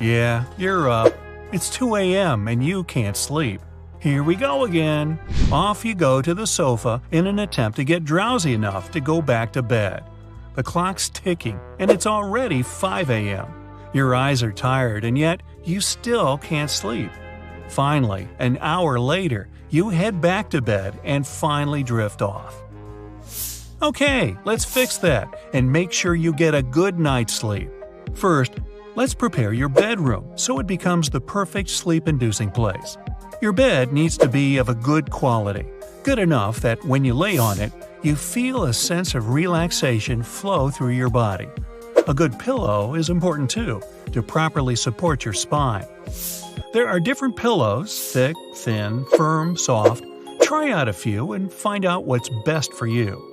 Yeah, you're up. It's 2 a.m. and you can't sleep. Here we go again. Off you go to the sofa in an attempt to get drowsy enough to go back to bed. The clock's ticking and it's already 5 a.m. Your eyes are tired and yet you still can't sleep. Finally, an hour later, you head back to bed and finally drift off. Okay, let's fix that and make sure you get a good night's sleep. First, let's prepare your bedroom so it becomes the perfect sleep-inducing place. Your bed needs to be of a good quality, good enough that when you lay on it, you feel a sense of relaxation flow through your body. A good pillow is important too, to properly support your spine. There are different pillows, thick, thin, firm, soft. Try out a few and find out what's best for you.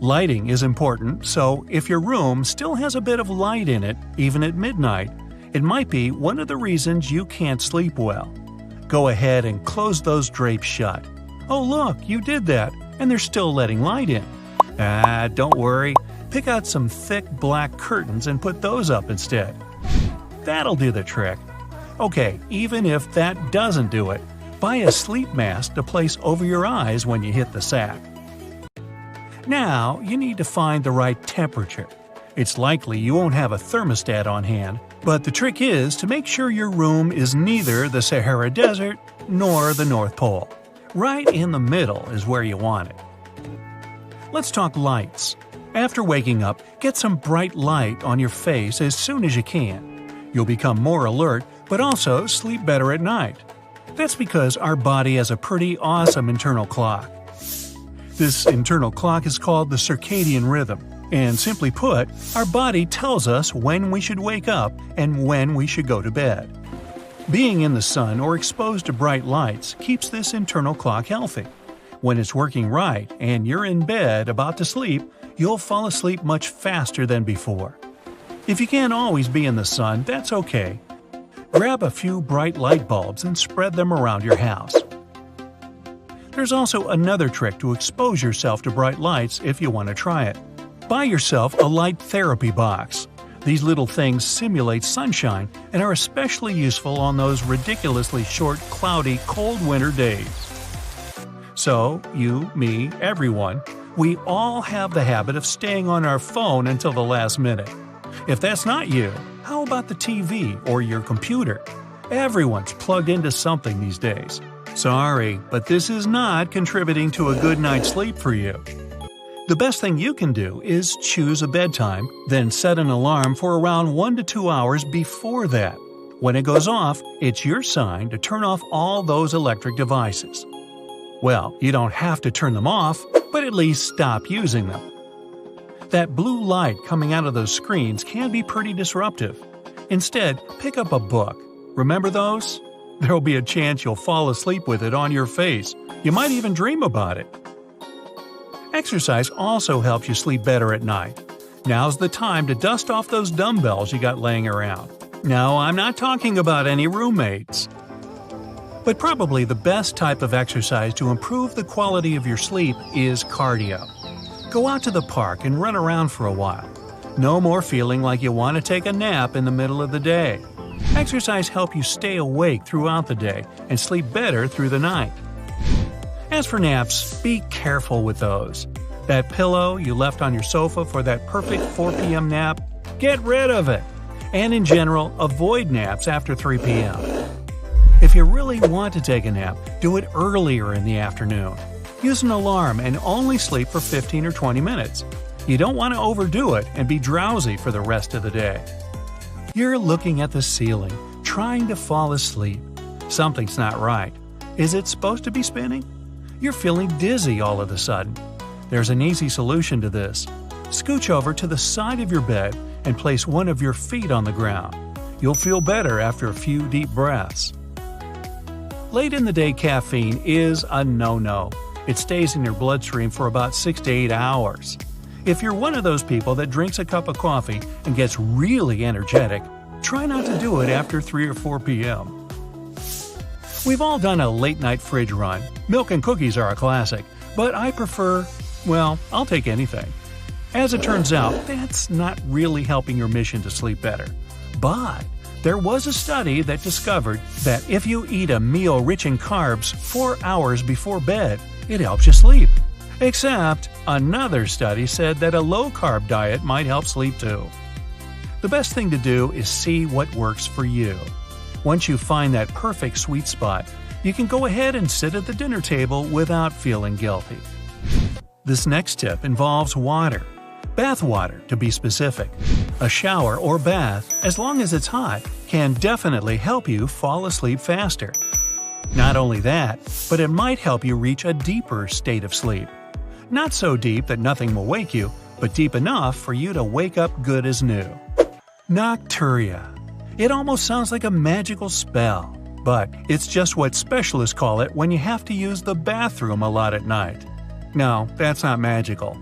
Lighting is important, so if your room still has a bit of light in it, even at midnight, it might be one of the reasons you can't sleep well. Go ahead and close those drapes shut. Oh look, you did that, and they're still letting light in. Don't worry. Pick out some thick black curtains and put those up instead. That'll do the trick. Okay, even if that doesn't do it, buy a sleep mask to place over your eyes when you hit the sack. Now, you need to find the right temperature. It's likely you won't have a thermostat on hand, but the trick is to make sure your room is neither the Sahara Desert nor the North Pole. Right in the middle is where you want it. Let's talk lights. After waking up, get some bright light on your face as soon as you can. You'll become more alert, but also sleep better at night. That's because our body has a pretty awesome internal clock. This internal clock is called the circadian rhythm, and simply put, our body tells us when we should wake up and when we should go to bed. Being in the sun or exposed to bright lights keeps this internal clock healthy. When it's working right and you're in bed about to sleep, you'll fall asleep much faster than before. If you can't always be in the sun, that's okay. Grab a few bright light bulbs and spread them around your house. There's also another trick to expose yourself to bright lights if you want to try it. Buy yourself a light therapy box. These little things simulate sunshine and are especially useful on those ridiculously short, cloudy, cold winter days. So, you, me, everyone, we all have the habit of staying on our phone until the last minute. If that's not you, how about the TV or your computer? Everyone's plugged into something these days. Sorry, but this is not contributing to a good night's sleep for you. The best thing you can do is choose a bedtime, then set an alarm for around 1 to 2 hours before that. When it goes off, it's your sign to turn off all those electric devices. Well, you don't have to turn them off, but at least stop using them. That blue light coming out of those screens can be pretty disruptive. Instead, pick up a book. Remember those? There'll be a chance you'll fall asleep with it on your face. You might even dream about it. Exercise also helps you sleep better at night. Now's the time to dust off those dumbbells you got laying around. No, I'm not talking about any roommates. But probably the best type of exercise to improve the quality of your sleep is cardio. Go out to the park and run around for a while. No more feeling like you want to take a nap in the middle of the day. Exercise helps you stay awake throughout the day and sleep better through the night. As for naps, be careful with those. That pillow you left on your sofa for that perfect 4 p.m. nap, get rid of it. And in general, avoid naps after 3 p.m. If you really want to take a nap, do it earlier in the afternoon. Use an alarm and only sleep for 15 or 20 minutes. You don't want to overdo it and be drowsy for the rest of the day. You're looking at the ceiling, trying to fall asleep. Something's not right. Is it supposed to be spinning? You're feeling dizzy all of a sudden. There's an easy solution to this. Scooch over to the side of your bed and place one of your feet on the ground. You'll feel better after a few deep breaths. Late in the day caffeine is a no-no. It stays in your bloodstream for about 6 to 8 hours. If you're one of those people that drinks a cup of coffee and gets really energetic, try not to do it after 3 or 4 p.m. We've all done a late-night fridge run. Milk and cookies are a classic, but I prefer, well, I'll take anything. As it turns out, that's not really helping your mission to sleep better. But There was a study that discovered that if you eat a meal rich in carbs 4 hours before bed, it helps you sleep. Except, another study said that a low-carb diet might help sleep too. The best thing to do is see what works for you. Once you find that perfect sweet spot, you can go ahead and sit at the dinner table without feeling guilty. This next tip involves water. Bath water, to be specific. A shower or bath, as long as it's hot, can definitely help you fall asleep faster. Not only that, but it might help you reach a deeper state of sleep. Not so deep that nothing will wake you, but deep enough for you to wake up good as new. Nocturia. It almost sounds like a magical spell, but it's just what specialists call it when you have to use the bathroom a lot at night. No, that's not magical.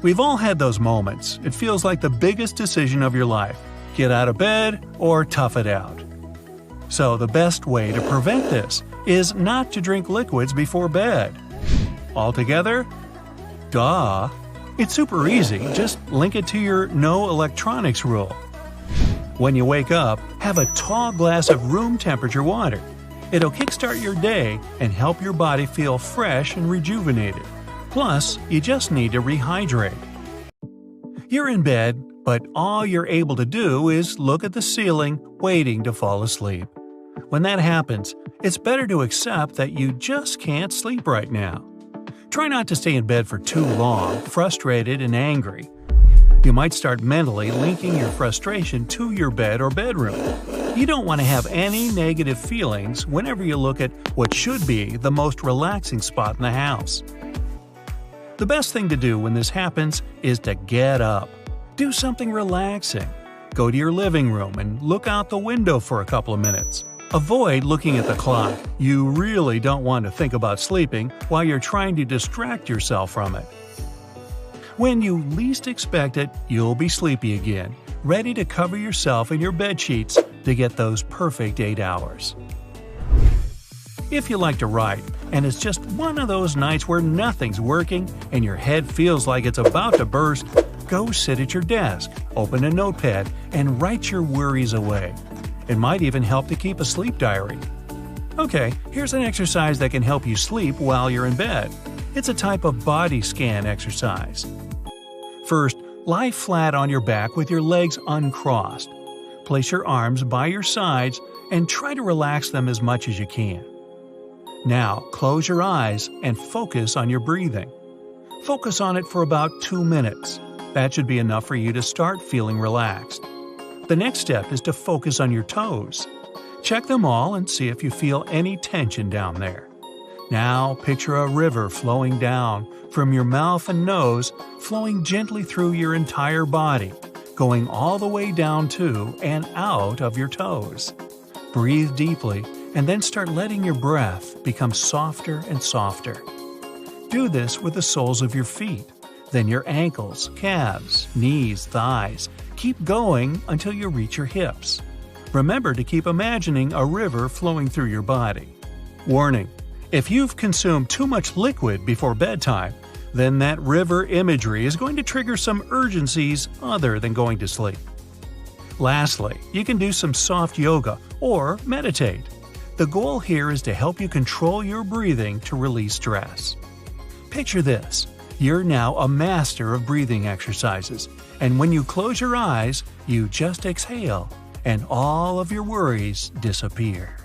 We've all had those moments. It feels like the biggest decision of your life. Get out of bed or tough it out. So the best way to prevent this is not to drink liquids before bed. Altogether? Duh. It's super easy, just link it to your no electronics rule. When you wake up, have a tall glass of room temperature water. It'll kickstart your day and help your body feel fresh and rejuvenated. Plus, you just need to rehydrate. You're in bed, but all you're able to do is look at the ceiling, waiting to fall asleep. When that happens, it's better to accept that you just can't sleep right now. Try not to stay in bed for too long, frustrated and angry. You might start mentally linking your frustration to your bed or bedroom. You don't want to have any negative feelings whenever you look at what should be the most relaxing spot in the house. The best thing to do when this happens is to get up. Do something relaxing. Go to your living room and look out the window for a couple of minutes. Avoid looking at the clock. You really don't want to think about sleeping while you're trying to distract yourself from it. When you least expect it, you'll be sleepy again, ready to cover yourself in your bedsheets to get those perfect 8 hours. If you like to write, and it's just one of those nights where nothing's working and your head feels like it's about to burst, go sit at your desk, open a notepad, and write your worries away. It might even help to keep a sleep diary. Okay, here's an exercise that can help you sleep while you're in bed. It's a type of body scan exercise. First, lie flat on your back with your legs uncrossed. Place your arms by your sides and try to relax them as much as you can. Now, close your eyes and focus on your breathing. Focus on it for about 2 minutes. That should be enough for you to start feeling relaxed. The next step is to focus on your toes. Check them all and see if you feel any tension down there. Now, picture a river flowing down from your mouth and nose, flowing gently through your entire body, going all the way down to and out of your toes. Breathe deeply and then start letting your breath become softer and softer. Do this with the soles of your feet, then your ankles, calves, knees, thighs. Keep going until you reach your hips. Remember to keep imagining a river flowing through your body. Warning: if you've consumed too much liquid before bedtime, then that river imagery is going to trigger some urgencies other than going to sleep. Lastly, you can do some soft yoga or meditate. The goal here is to help you control your breathing to release stress. Picture this: you're now a master of breathing exercises, and when you close your eyes, you just exhale, and all of your worries disappear.